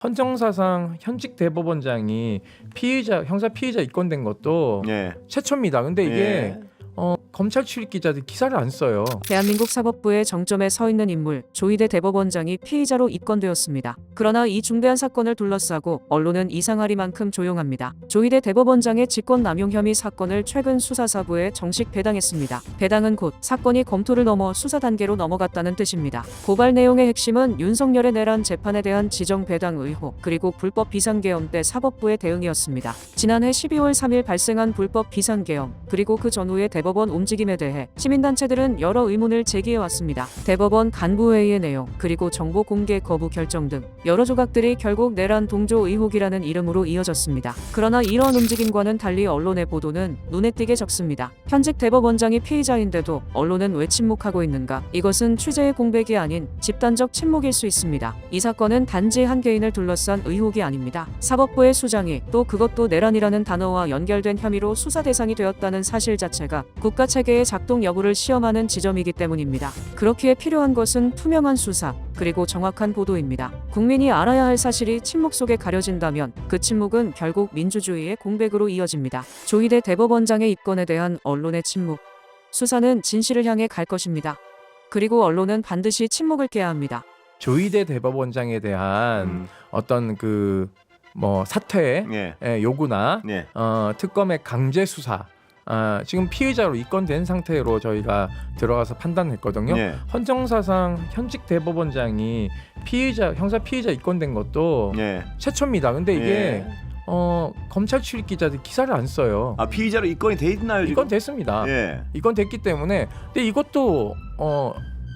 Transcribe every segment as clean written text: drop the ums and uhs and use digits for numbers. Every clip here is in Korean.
헌정사상 현직 대법원장이 형사 피의자 입건된 것도 예. 최초입니다. 근데 이게 예. 검찰 출입 기자들 기사를 안 써요. 대한민국 사법부의 정점에 서 있는 인물 조희대 대법원장이 피의자로 입건되었습니다. 그러나 이 중대한 사건을 둘러싸고 언론은 이상하리만큼 조용합니다. 조희대 대법원장의 직권남용 혐의 사건을 최근 수사사부에 정식 배당했습니다. 배당은 곧 사건이 검토를 넘어 수사 단계로 넘어갔다는 뜻입니다. 고발 내용의 핵심은 윤석열의 내란 재판에 대한 지정 배당 의혹 그리고 불법 비상계엄 때 사법부의 대응이었습니다. 지난해 12월 3일 발생한 불법 비상계엄 그리고 그 전후의 대법원 움직임에 대해 시민단체들은 여러 의문을 제기해왔습니다. 대법원 간부회의의 내용 그리고 정보 공개 거부 결정 등 여러 조각들이 결국 내란 동조 의혹이라는 이름으로 이어졌습니다. 그러나 이러한 움직임과는 달리 언론의 보도는 눈에 띄게 적습니다. 현직 대법원장이 피의자인데도 언론은 왜 침묵하고 있는가? 이것은 취재의 공백이 아닌 집단적 침묵일 수 있습니다. 이 사건은 단지 한 개인을 둘러싼 의혹이 아닙니다. 사법부의 수장이 또 그것도 내란이라는 단어와 연결된 혐의로 수사 대상이 되었다는 사실 자체가 국가 체계의 작동 여부를 시험하는 지점이기 때문입니다. 그렇기에 필요한 것은 투명한 수사 그리고 정확한 보도입니다. 국민이 알아야 할 사실이 침묵 속에 가려진다면 그 침묵은 결국 민주주의의 공백으로 이어집니다. 조희대 대법원장의 입건에 대한 언론의 침묵. 수사는 진실을 향해 갈 것입니다. 그리고 언론은 반드시 침묵을 깨야 합니다. 조희대 대법원장에 대한 어떤 사퇴 예. 요구나 예. 특검의 강제 수사 지금 피의자로 입건된 상태로 저희가 들어가서 판단했거든요. 예. 헌정사상 현직 대법원장이 형사 피의자 입건된 것도 예. 최초입니다. 근데 이게 예. 검찰 출입 기자들 기사를 안 써요. 피의자로 입건이 돼 있나요 지금? 입건됐습니다. 예. 입건됐기 때문에 근데 이것도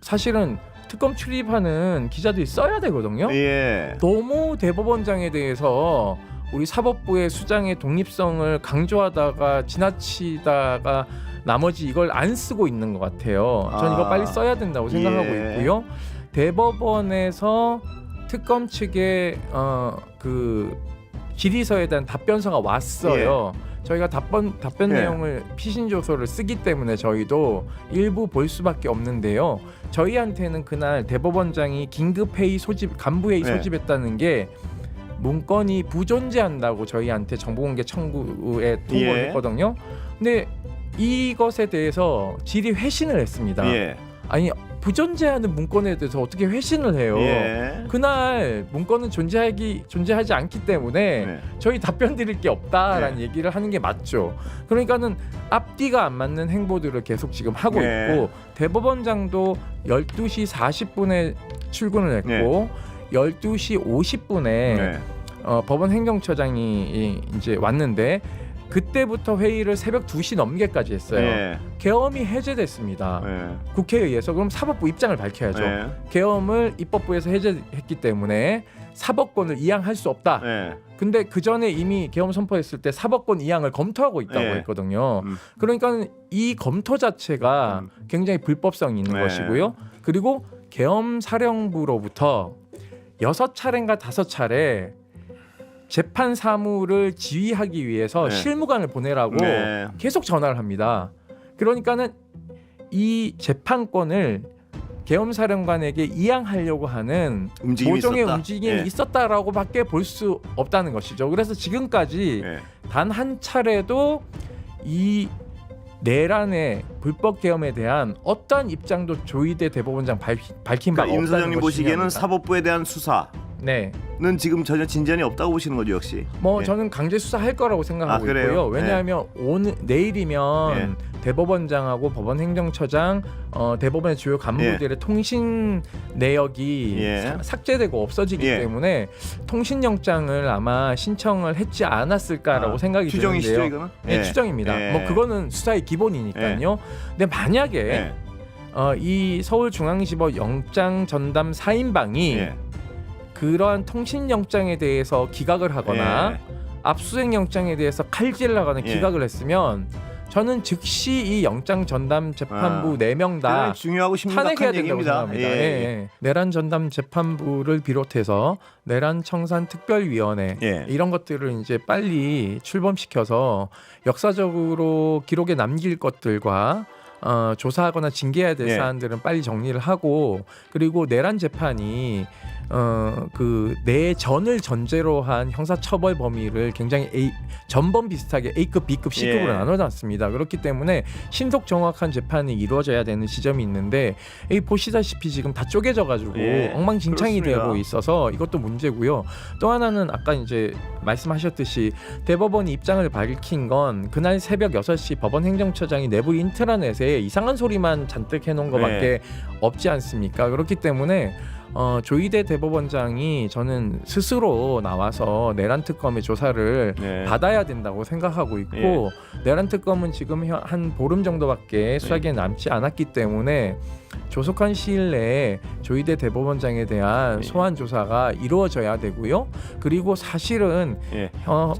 사실은 특검 출입하는 기자들이 써야 되거든요. 예. 너무 대법원장에 대해서 우리 사법부의 수장의 독립성을 강조하다가 지나치다가 나머지 이걸 안 쓰고 있는 것 같아요. 전 이거 빨리 써야 된다고 생각하고 예. 있고요. 대법원에서 특검 측에 질의서에 대한 답변서가 왔어요. 저희가 답변 내용을 피신 조서를 쓰기 때문에 저희도 일부 볼 수밖에 없는데요. 저희한테는 그날 대법원장이 긴급회의 간부회의 소집했다는 게 문건이 부존재한다고 저희한테 정보공개 청구에 통보를 했거든요. 근데 이것에 대해서 질의 회신을 했습니다. 예. 아니 부존재하는 문건에 대해서 어떻게 회신을 해요? 예. 그날 문건은 존재하지 않기 때문에 저희 답변 드릴 게 없다라는 얘기를 하는 게 맞죠. 그러니까는 앞뒤가 안 맞는 행보들을 계속 지금 하고 있고 대법원장도 12시 40분에 출근을 했고 12시 50분에 법원 행정처장이 이제 왔는데 그때부터 회의를 새벽 2시 넘게까지 했어요. 계엄이 해제됐습니다. 국회에 의해서. 그럼 사법부 입장을 밝혀야죠. 계엄을 입법부에서 해제했기 때문에 사법권을 이양할 수 없다. 근데 그 전에 이미 계엄 선포했을 때 사법권 이양을 검토하고 있다고 했거든요. 그러니까 이 검토 자체가 굉장히 불법성이 있는 것이고요. 그리고 계엄 사령부로부터 6차례인가 5차례 재판 사무를 지휘하기 위해서 실무관을 보내라고 계속 전화를 합니다. 그러니까는 이 재판권을 계엄사령관에게 이양하려고 하는 모종의 움직임이 있었다라고밖에 볼 수 없다는 것이죠. 그래서 지금까지 단 한 차례도 이 내란의 불법 계엄에 대한 어떠한 입장도 조희대 대법원장 밝힌 바가 없다는 임 소장님 것이 보시기에는 중요합니다. 사법부에 대한 수사는 지금 전혀 진전이 없다고 보시는 거죠, 역시. 저는 강제 수사할 거라고 생각하고 있고요. 왜냐하면 내일이면 대법원장하고 법원행정처장, 대법원의 주요 간부들의 통신 내역이 삭제되고 없어지기 때문에 통신영장을 아마 신청을 했지 않았을까라고 생각이 추정이시죠, 드는데요. 이거는? 네, 추정입니다. 그거는 수사의 기본이니까요. 근데 만약에 이 서울중앙지법 영장 전담 4인방이 그러한 통신영장에 대해서 기각을 하거나 압수수색영장에 대해서 칼질을 하거나 기각을 했으면 저는 즉시 이 영장 전담 재판부 4명 다 중요하고 탄핵해야 심각한 된다고 얘기입니다. 생각합니다. 내란 전담 재판부를 비롯해서 내란 청산 특별위원회 이런 것들을 이제 빨리 출범시켜서 역사적으로 기록에 남길 것들과 조사하거나 징계해야 될 사안들은 빨리 정리를 하고 그리고 내란 재판이 그 내전을 전제로 한 형사처벌 범위를 굉장히 전범 비슷하게 A급, B급, C급으로 나눠놨습니다. 그렇기 때문에 신속 정확한 재판이 이루어져야 되는 시점이 있는데 보시다시피 지금 다 쪼개져가지고 엉망진창이 그렇습니다. 되고 있어서 이것도 문제고요. 또 하나는 아까 이제 말씀하셨듯이 대법원이 입장을 밝힌 건 그날 새벽 6시 법원 행정처장이 내부 인트라넷에 이상한 소리만 잔뜩 해놓은 것밖에 없지 않습니까? 그렇기 때문에 조희대 대법원장이 저는 스스로 나와서 내란 특검의 조사를 받아야 된다고 생각하고 있고 내란 특검은 지금 한 보름 정도밖에 수사기에 남지 않았기 때문에 조속한 시일 내에 조희대 대법원장에 대한 소환 조사가 이루어져야 되고요. 그리고 사실은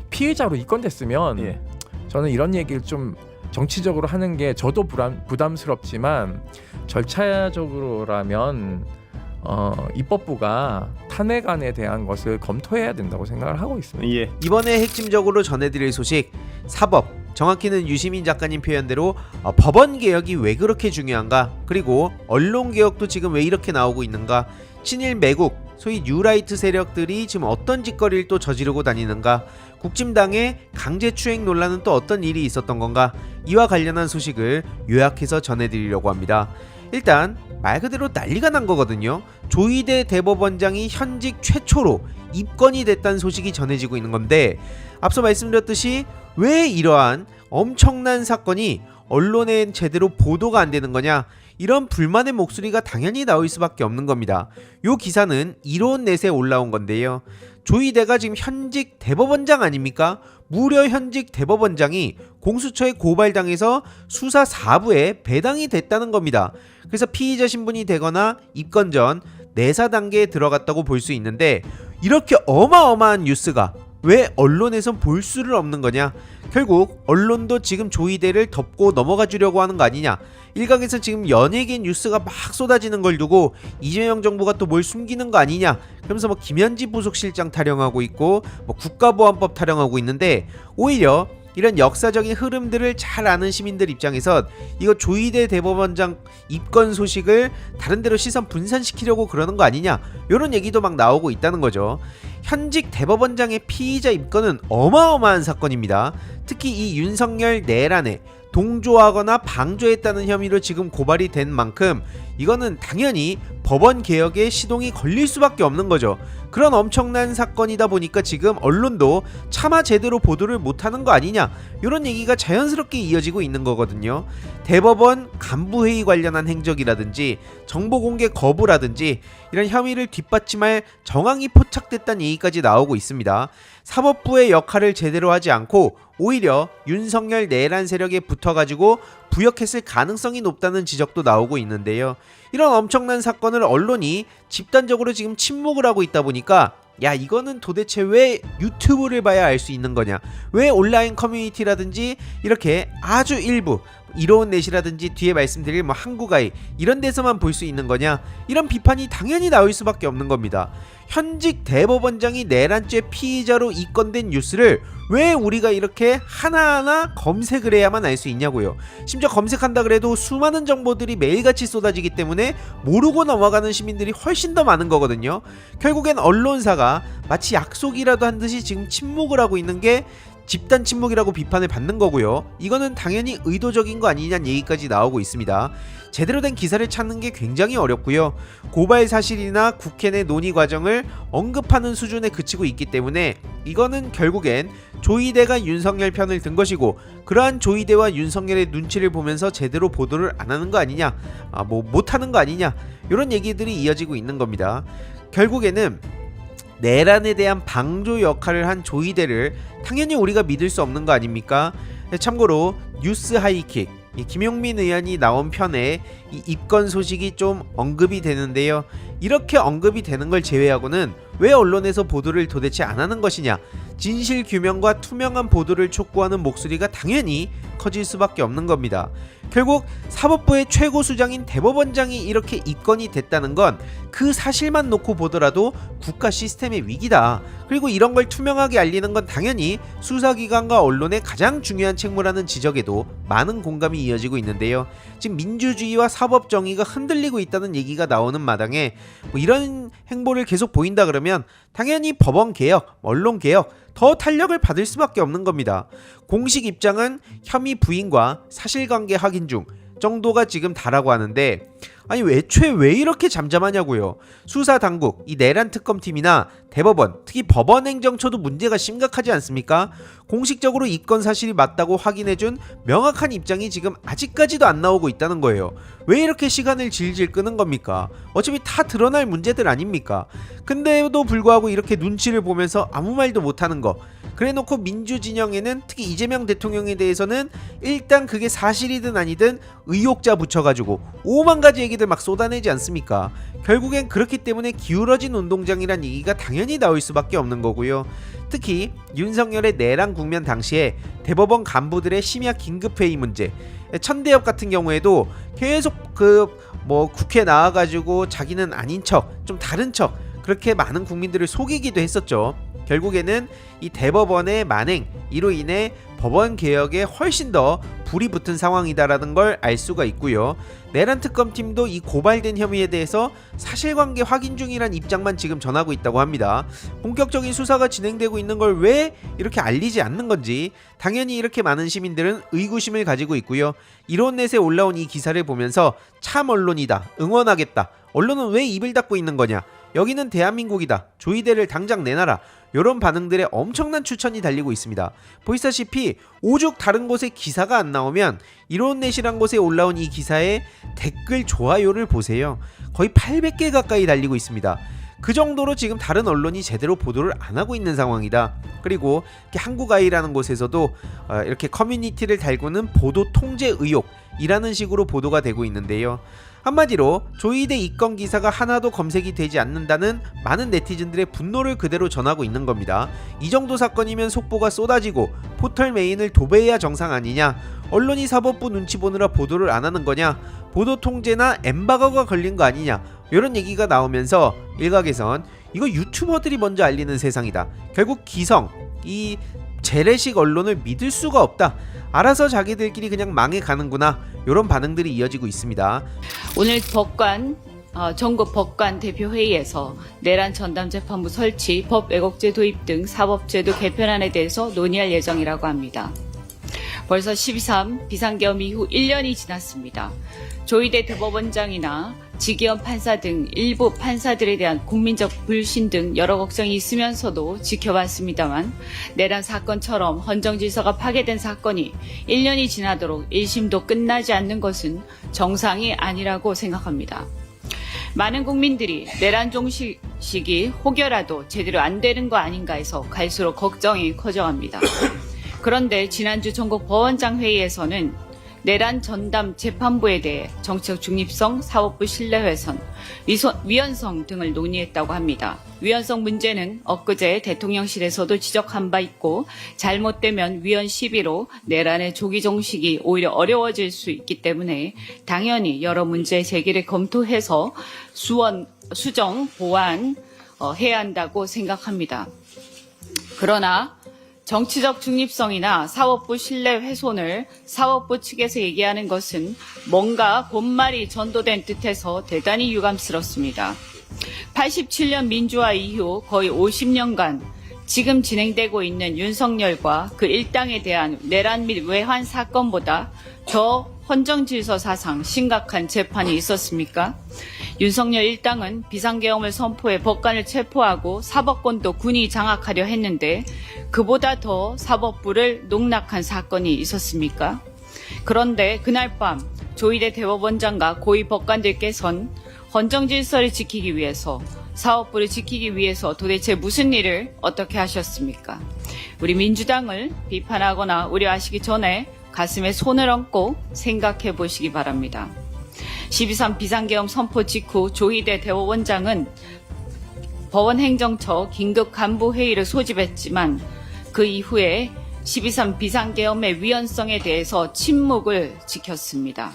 피해자로 입건됐으면 저는 이런 얘기를 좀 정치적으로 하는 게 저도 부담스럽지만 절차적으로라면 입법부가 탄핵안에 대한 것을 검토해야 된다고 생각을 하고 있습니다. 이번에 핵심적으로 전해드릴 소식 사법, 정확히는 유시민 작가님 표현대로 법원 개혁이 왜 그렇게 중요한가, 그리고 언론 개혁도 지금 왜 이렇게 나오고 있는가, 친일 매국 소위 뉴라이트 세력들이 지금 어떤 짓거리를 또 저지르고 다니는가, 국진당의 강제추행 논란은 또 어떤 일이 있었던 건가, 이와 관련한 소식을 요약해서 전해드리려고 합니다. 일단 말 그대로 난리가 난 거거든요. 조희대 대법원장이 현직 최초로 입건이 됐다는 소식이 전해지고 있는 건데, 앞서 말씀드렸듯이 왜 이러한 엄청난 사건이 언론에 제대로 보도가 안 되는 거냐, 이런 불만의 목소리가 당연히 나올 수밖에 없는 겁니다. 요 기사는 이론넷에 올라온 건데요. 조희대가 지금 현직 대법원장 아닙니까? 무려 현직 대법원장이 공수처에 고발당해서 수사 4부에 배당이 됐다는 겁니다. 그래서 피의자 신분이 되거나 입건 전 내사 단계에 들어갔다고 볼 수 있는데, 이렇게 어마어마한 뉴스가 왜 언론에선 볼 수를 없는 거냐? 결국 언론도 지금 조희대를 덮고 넘어가 주려고 하는 거 아니냐? 일각에서 지금 연예계 뉴스가 막 쏟아지는 걸 두고 이재명 정부가 또 뭘 숨기는 거 아니냐? 그러면서 뭐 김현지 부속실장 타령하고 있고 뭐 국가보안법 타령하고 있는데, 오히려 이런 역사적인 흐름들을 잘 아는 시민들 입장에선 이거 조희대 대법원장 입건 소식을 다른 데로 시선 분산시키려고 그러는 거 아니냐, 이런 얘기도 막 나오고 있다는 거죠. 현직 대법원장의 피의자 입건은 어마어마한 사건입니다. 특히 이 윤석열 내란에 동조하거나 방조했다는 혐의로 지금 고발이 된 만큼 이거는 당연히 법원 개혁에 시동이 걸릴 수밖에 없는 거죠. 그런 엄청난 사건이다 보니까 지금 언론도 차마 제대로 보도를 못하는 거 아니냐, 이런 얘기가 자연스럽게 이어지고 있는 거거든요. 대법원 간부회의 관련한 행적이라든지 정보 공개 거부라든지 이런 혐의를 뒷받침할 정황이 포착됐다는 얘기까지 나오고 있습니다. 사법부의 역할을 제대로 하지 않고 오히려 윤석열 내란 세력에 붙어가지고 부역했을 가능성이 높다는 지적도 나오고 있는데요. 이런 엄청난 사건을 언론이 집단적으로 지금 침묵을 하고 있다 보니까, 야, 이거는 도대체 왜 유튜브를 봐야 알 수 있는 거냐, 왜 온라인 커뮤니티라든지 이렇게 아주 일부 이로운넷이라든지 뒤에 말씀드릴 뭐 한국아이 이런 데서만 볼 수 있는 거냐, 이런 비판이 당연히 나올 수밖에 없는 겁니다. 현직 대법원장이 내란죄 피의자로 입건된 뉴스를 왜 우리가 이렇게 하나하나 검색을 해야만 알 수 있냐고요. 심지어 검색한다 그래도 수많은 정보들이 매일같이 쏟아지기 때문에 모르고 넘어가는 시민들이 훨씬 더 많은 거거든요. 결국엔 언론사가 마치 약속이라도 한 듯이 지금 침묵을 하고 있는 게 집단 침묵이라고 비판을 받는 거고요. 이거는 당연히 의도적인 거 아니냐는 얘기까지 나오고 있습니다. 제대로 된 기사를 찾는 게 굉장히 어렵고요. 고발 사실이나 국회 내 논의 과정을 언급하는 수준에 그치고 있기 때문에 이거는 결국엔 조희대가 윤석열 편을 든 것이고, 그러한 조희대와 윤석열의 눈치를 보면서 제대로 보도를 안 하는 거 아니냐, 뭐 못하는 거 아니냐, 이런 얘기들이 이어지고 있는 겁니다. 결국에는 내란에 대한 방조 역할을 한 조희대를 당연히 우리가 믿을 수 없는 거 아닙니까? 참고로 뉴스 하이킥, 김용민 의원이 나온 편에 이 입건 소식이 좀 언급이 되는데요. 이렇게 언급이 되는 걸 제외하고는 왜 언론에서 보도를 도대체 안 하는 것이냐, 진실 규명과 투명한 보도를 촉구하는 목소리가 당연히 커질 수밖에 없는 겁니다. 결국 사법부의 최고 수장인 대법원장이 이렇게 입건이 됐다는 건 그 사실만 놓고 보더라도 국가 시스템의 위기다. 그리고 이런 걸 투명하게 알리는 건 당연히 수사기관과 언론의 가장 중요한 책무라는 지적에도 많은 공감이 이어지고 있는데요. 지금 민주주의와 사법정의가 흔들리고 있다는 얘기가 나오는 마당에 이런 행보를 계속 보인다 그러면 당연히 법원 개혁, 언론 개혁 더 탄력을 받을 수밖에 없는 겁니다. 공식 입장은 혐의 부인과 사실관계 확인 중 정도가 지금 다라고 하는데, 아니 애초에 왜 이렇게 잠잠하냐고요. 수사당국, 이 내란 특검팀이나 대법원, 특히 법원행정처도 문제가 심각하지 않습니까? 공식적으로 입건 사실이 맞다고 확인해준 명확한 입장이 지금 아직까지도 안 나오고 있다는 거예요. 왜 이렇게 시간을 질질 끄는 겁니까? 어차피 다 드러날 문제들 아닙니까? 근데도 불구하고 이렇게 눈치를 보면서 아무 말도 못하는 거, 그래놓고 민주진영에는 특히 이재명 대통령에 대해서는 일단 그게 사실이든 아니든 의혹자 붙여가지고 5만 가지 얘기들 막 쏟아내지 않습니까? 결국엔 그렇기 때문에 기울어진 운동장이란 얘기가 당연히 나올 수밖에 없는 거고요. 특히 윤석열의 내란 국면 당시에 대법원 간부들의 심야 긴급회의 문제, 천대엽 같은 경우에도 계속 국회 나와가지고 자기는 아닌 척, 좀 다른 척, 그렇게 많은 국민들을 속이기도 했었죠. 결국에는 이 대법원의 만행, 이로 인해 법원 개혁에 훨씬 더 불이 붙은 상황이다라는 걸 알 수가 있고요. 내란 특검팀도 이 고발된 혐의에 대해서 사실관계 확인 중이란 입장만 지금 전하고 있다고 합니다. 본격적인 수사가 진행되고 있는 걸 왜 이렇게 알리지 않는 건지 당연히 이렇게 많은 시민들은 의구심을 가지고 있고요. 이론넷에 올라온 이 기사를 보면서 참 언론이다, 응원하겠다, 언론은 왜 입을 닫고 있는 거냐, 여기는 대한민국이다, 조이대를 당장 내놔라, 이런 반응들에 엄청난 추천이 달리고 있습니다. 보시다시피 오죽 다른 곳에 기사가 안 나오면 이론넷이란 곳에 올라온 이 기사의 댓글 좋아요를 보세요. 거의 800개 가까이 달리고 있습니다. 그 정도로 지금 다른 언론이 제대로 보도를 안 하고 있는 상황이다. 그리고 한국아이라는 곳에서도 이렇게 커뮤니티를 달구는 보도 통제 의혹이라는 식으로 보도가 되고 있는데요. 한마디로 조이대 입건 기사가 하나도 검색이 되지 않는다는 많은 네티즌들의 분노를 그대로 전하고 있는 겁니다. 이 정도 사건이면 속보가 쏟아지고 포털 메인을 도배해야 정상 아니냐, 언론이 사법부 눈치 보느라 보도를 안 하는 거냐, 보도 통제나 엠바고가 걸린 거 아니냐, 이런 얘기가 나오면서 일각에선 이거 유튜버들이 먼저 알리는 세상이다, 결국 기성, 이 재래식 언론을 믿을 수가 없다, 알아서 자기들끼리 그냥 망해가는구나, 이런 반응들이 이어지고 있습니다. 오늘 전국 법관 대표회의에서 내란 전담재판부 설치, 법 왜곡죄 도입 등 사법제도 개편안에 대해서 논의할 예정이라고 합니다. 벌써 12.3 비상계엄 이후 1년이 지났습니다. 조이대 대법원장이나 지기현 판사 등 일부 판사들에 대한 국민적 불신 등 여러 걱정이 있으면서도 지켜봤습니다만, 내란 사건처럼 헌정질서가 파괴된 사건이 1년이 지나도록 1심도 끝나지 않는 것은 정상이 아니라고 생각합니다. 많은 국민들이 내란 종식이 혹여라도 제대로 안 되는 거 아닌가 해서 갈수록 걱정이 커져갑니다. 그런데 지난주 전국 법원장 회의에서는 내란 전담 재판부에 대해 정치적 중립성, 사법부 신뢰 훼손, 위헌성 등을 논의했다고 합니다. 위헌성 문제는 엊그제 대통령실에서도 지적한 바 있고, 잘못되면 위헌 시비로 내란의 조기 종식이 오히려 어려워질 수 있기 때문에 당연히 여러 문제 제기를 검토해서 수정, 보완 해야 한다고 생각합니다. 그러나 정치적 중립성이나 사법부 신뢰 훼손을 사법부 측에서 얘기하는 것은 뭔가 본말이 전도된 듯해서 대단히 유감스럽습니다. 87년 민주화 이후 거의 50년간 지금 진행되고 있는 윤석열과 그 일당에 대한 내란 및 외환 사건보다 더 헌정질서 사상 심각한 재판이 있었습니까? 윤석열 일당은 비상계엄을 선포해 법관을 체포하고 사법권도 군이 장악하려 했는데 그보다 더 사법부를 농락한 사건이 있었습니까? 그런데 그날 밤 조이대 대법원장과 고위 법관들께선 헌정질서를 지키기 위해서, 사법부를 지키기 위해서 도대체 무슨 일을 어떻게 하셨습니까? 우리 민주당을 비판하거나 우려하시기 전에 가슴에 손을 얹고 생각해 보시기 바랍니다. 12.3 비상계엄 선포 직후 조이대 대법원장은 법원행정처 긴급 간부회의를 소집했지만 그 이후에 12.3 비상계엄의 위헌성에 대해서 침묵을 지켰습니다.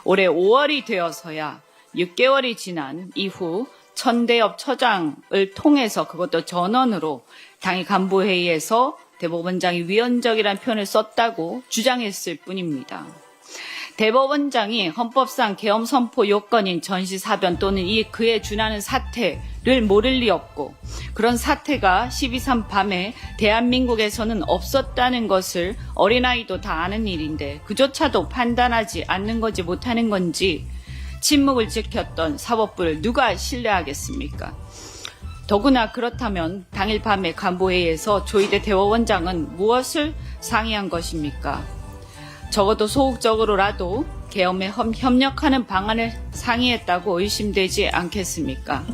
올해 5월이 되어서야 6개월이 지난 이후 천대엽 처장을 통해서 그것도 전원으로 당일 간부회의에서 대법원장이 위헌적이라는 표현을 썼다고 주장했을 뿐입니다. 대법원장이 헌법상 계엄 선포 요건인 전시사변 또는 이 그에 준하는 사태를 모를 리 없고 그런 사태가 12.3 밤에 대한민국에서는 없었다는 것을 어린아이도 다 아는 일인데 그조차도 판단하지 않는 건지 못하는 건지 침묵을 지켰던 사법부를 누가 신뢰하겠습니까? 더구나 그렇다면 당일 밤에 간부회의에서 조희대 대법원장은 무엇을 상의한 것입니까? 적어도 소극적으로라도 계엄에 협력하는 방안을 상의했다고 의심되지 않겠습니까?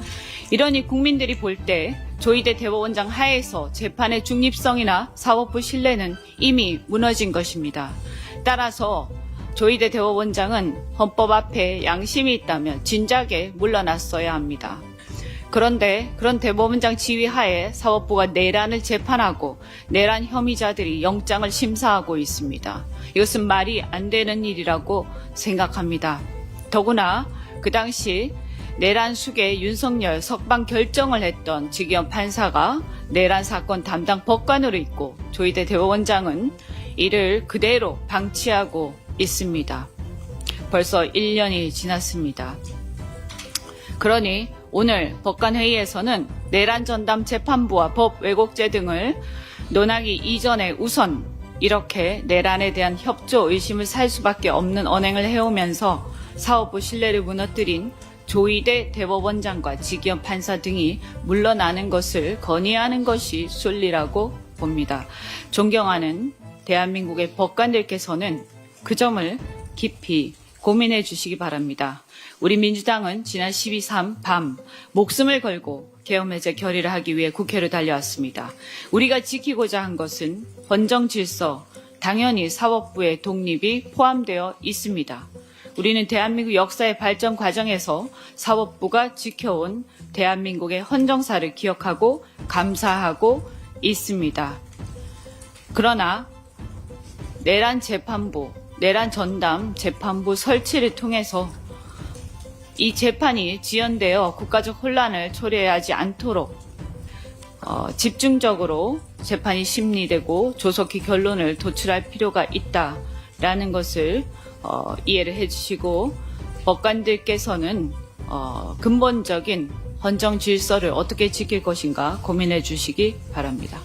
이러니 국민들이 볼 때 조희대 대법원장 하에서 재판의 중립성이나 사법부 신뢰는 이미 무너진 것입니다. 따라서 조희대 대법원장은 헌법 앞에 양심이 있다면 진작에 물러났어야 합니다. 그런데 그런 대법원장 지휘하에 사법부가 내란을 재판하고 내란 혐의자들이 영장을 심사하고 있습니다. 이것은 말이 안 되는 일이라고 생각합니다. 더구나 그 당시 내란 수계 윤석열 석방 결정을 했던 지기현 판사가 내란 사건 담당 법관으로 있고 조희대 대법원장은 이를 그대로 방치하고 있습니다. 벌써 1년이 지났습니다. 그러니 오늘 법관회의에서는 내란 전담 재판부와 법 왜곡죄 등을 논하기 이전에 우선 이렇게 내란에 대한 협조 의심을 살 수밖에 없는 언행을 해오면서 사법부 신뢰를 무너뜨린 조희대 대법원장과 지기현 판사 등이 물러나는 것을 건의하는 것이 순리라고 봅니다. 존경하는 대한민국의 법관들께서는 그 점을 깊이 고민해 주시기 바랍니다. 우리 민주당은 지난 12.3 밤 목숨을 걸고 계엄 해제 결의를 하기 위해 국회를 달려왔습니다. 우리가 지키고자 한 것은 헌정 질서, 당연히 사법부의 독립이 포함되어 있습니다. 우리는 대한민국 역사의 발전 과정에서 사법부가 지켜온 대한민국의 헌정사를 기억하고 감사하고 있습니다. 그러나 내란 재판부, 내란 전담 재판부 설치를 통해서 이 재판이 지연되어 국가적 혼란을 초래하지 않도록 집중적으로 재판이 심리되고 조속히 결론을 도출할 필요가 있다라는 것을 이해를 해주시고 법관들께서는 근본적인 헌정 질서를 어떻게 지킬 것인가 고민해 주시기 바랍니다.